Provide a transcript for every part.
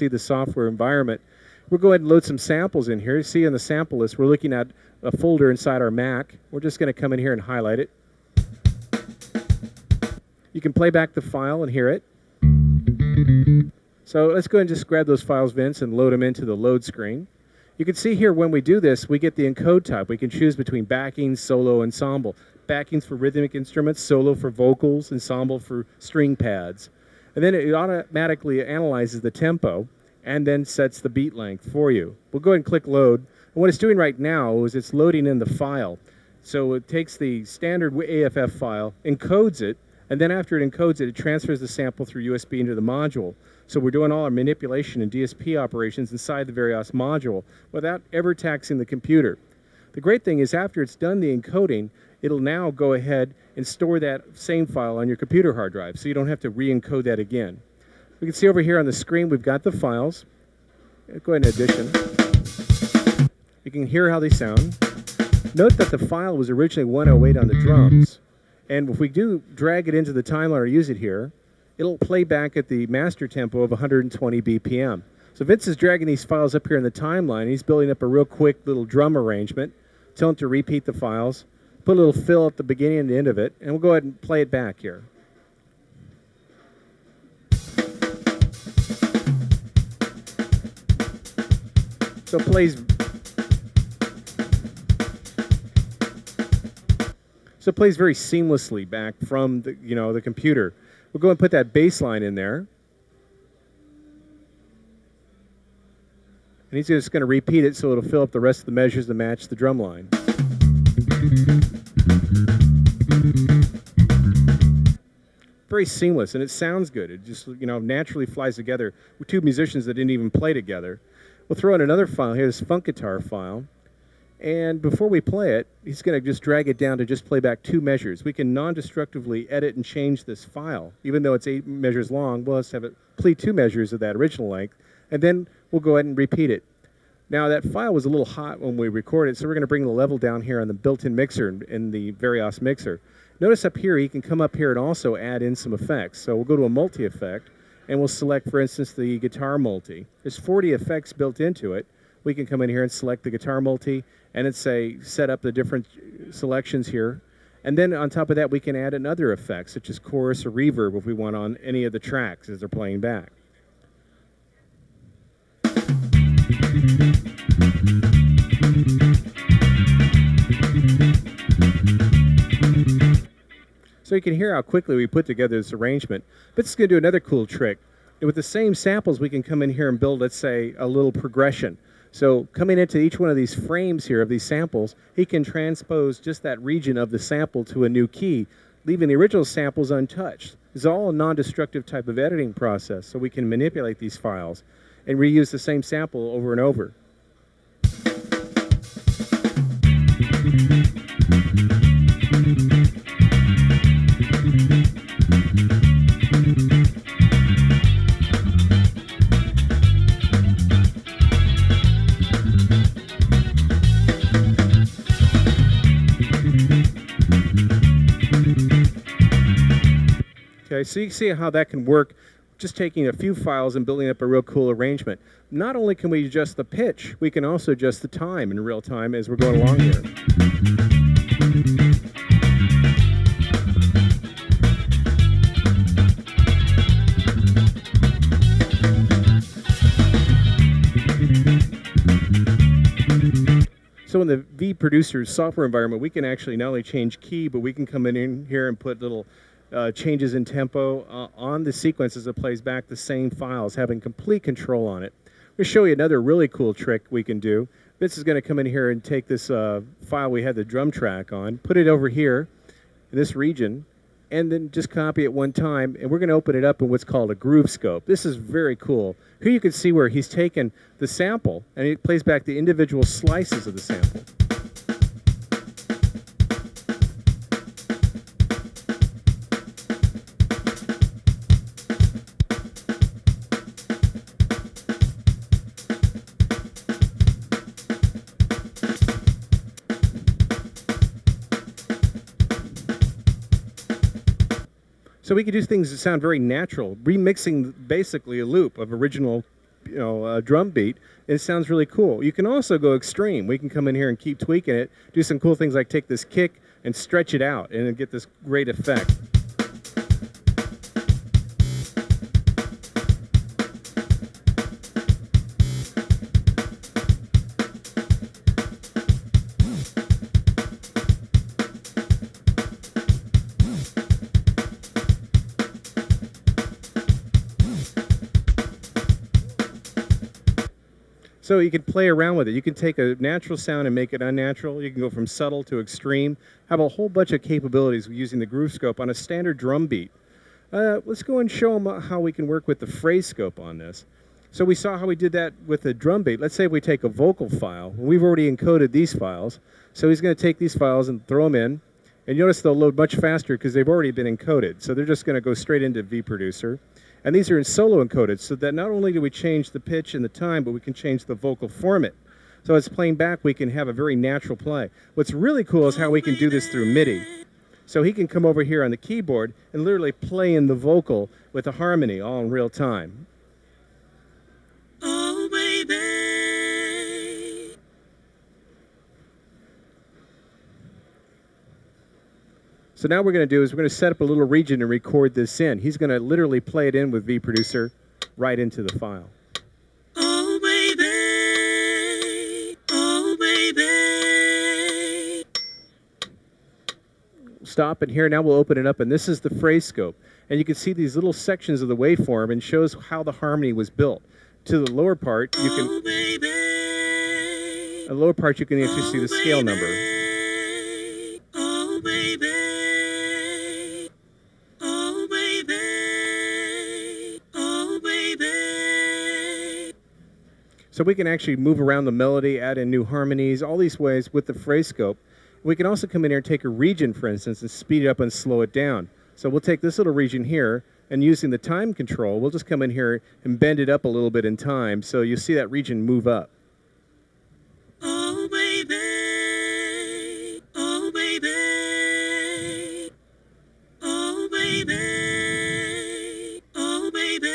see the software environment. We'll go ahead and load some samples in here. You see in the sample list, we're looking at a folder inside our Mac. We're just going to come in here and highlight it. You can play back the file and hear it. So let's go ahead and just grab those files, Vince, and load them into the load screen. You can see here when we do this, we get the encode type. We can choose between backing, solo, ensemble. Backings for rhythmic instruments, solo for vocals, ensemble for string pads. And then it automatically analyzes the tempo and then sets the beat length for you. We'll go ahead and click load. And what it's doing right now is it's loading in the file. So it takes the standard AFF file, encodes it, and then after it encodes it, it transfers the sample through USB into the module. So we're doing all our manipulation and DSP operations inside the VariOS module without ever taxing the computer. The great thing is after it's done the encoding, it'll now go ahead and store that same file on your computer hard drive, so you don't have to re-encode that again. We can see over here on the screen we've got the files. Go ahead and addition. You can hear how they sound. Note that the file was originally 108 on the drums. And if we do drag it into the timeline or use it here, it'll play back at the master tempo of 120 BPM. So Vince is dragging these files up here in the timeline. He's building up a real quick little drum arrangement. Tell him to repeat the files. Put a little fill at the beginning and the end of it. And we'll go ahead and play it back here. So it plays very seamlessly back from the computer. We'll go and put that bass line in there. And he's just going to repeat it so it'll fill up the rest of the measures to match the drum line. Very seamless, and it sounds good. It just naturally flies together with two musicians that didn't even play together. We'll throw in another file here, this funk guitar file. And before we play it, he's going to just drag it down to just play back two measures. We can non-destructively edit and change this file. Even though it's 8 measures long, we'll just have it play 2 measures of that original length, and then we'll go ahead and repeat it. Now, that file was a little hot when we recorded, so we're going to bring the level down here on the built-in mixer in the VariOS mixer. Notice up here, you can come up here and also add in some effects. So we'll go to a multi-effect, and we'll select, for instance, the guitar multi. There's 40 effects built into it. We can come in here and select the guitar multi, and it's set up the different selections here. And then on top of that, we can add another effect, such as chorus or reverb if we want on any of the tracks as they're playing back. So you can hear how quickly we put together this arrangement. But this is going to do another cool trick. With the same samples, we can come in here and build, let's say, a little progression. So coming into each one of these frames here of these samples, he can transpose just that region of the sample to a new key, leaving the original samples untouched. It's all a non-destructive type of editing process, so we can manipulate these files and reuse the same sample over and over. Okay, so you can see how that can work just taking a few files and building up a real cool arrangement. Not only can we adjust the pitch, we can also adjust the time in real time as we're going along here. So in the vProducer software environment, we can actually not only change key, but we can come in here and put little changes in tempo on the sequence as it plays back the same files, having complete control on it. I'm going to show you another really cool trick we can do. Vince is going to come in here and take this file we had the drum track on, put it over here in this region, and then just copy it one time, and we're going to open it up in what's called a groove scope. This is very cool. Here you can see where he's taken the sample, and he plays back the individual slices of the sample. So we can do things that sound very natural, remixing basically a loop of original drum beat, and it sounds really cool. You can also go extreme. We can come in here and keep tweaking it, do some cool things like take this kick and stretch it out, and then get this great effect. So you can play around with it. You can take a natural sound and make it unnatural. You can go from subtle to extreme. Have a whole bunch of capabilities using the groove scope on a standard drum beat. Let's go and show them how we can work with the phrase scope on this. So we saw how we did that with the drum beat. Let's say we take a vocal file. We've already encoded these files. So he's going to take these files and throw them in. And you notice they'll load much faster because they've already been encoded. So they're just going to go straight into vProducer. And these are in solo encoded, so that not only do we change the pitch and the time, but we can change the vocal format. So as playing back, we can have a very natural play. What's really cool is how we can do this through MIDI. So he can come over here on the keyboard and literally play in the vocal with the harmony all in real time. Oh, baby. So now what we're going to do is we're going to set up a little region and record this in. He's going to literally play it in with vProducer right into the file. Oh, baby. Oh, baby. Stop it here. Now we'll open it up, and this is the phrase scope. And you can see these little sections of the waveform and shows how the harmony was built. To the lower part, you can... Oh, baby. The lower part, you can actually see the scale number. Oh, baby. So we can actually move around the melody, add in new harmonies, all these ways with the phrase scope. We can also come in here and take a region, for instance, and speed it up and slow it down. So we'll take this little region here, and using the time control, we'll just come in here and bend it up a little bit in time, so you see that region move up. Oh, baby. Oh, baby. Oh, baby. Oh, baby.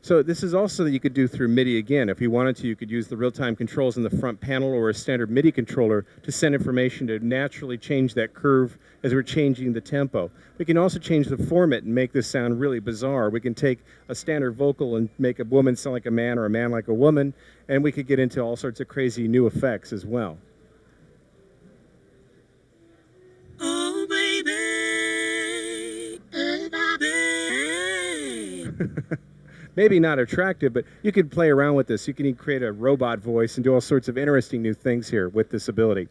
So this is also that you could do through MIDI again. If you wanted to, you could use the real-time controls in the front panel or a standard MIDI controller to send information to naturally change that curve as we're changing the tempo. We can also change the format and make this sound really bizarre. We can take a standard vocal and make a woman sound like a man or a man like a woman, and we could get into all sorts of crazy new effects as well. Oh, baby. Maybe not attractive, but you can play around with this. You can create a robot voice and do all sorts of interesting new things here with this ability.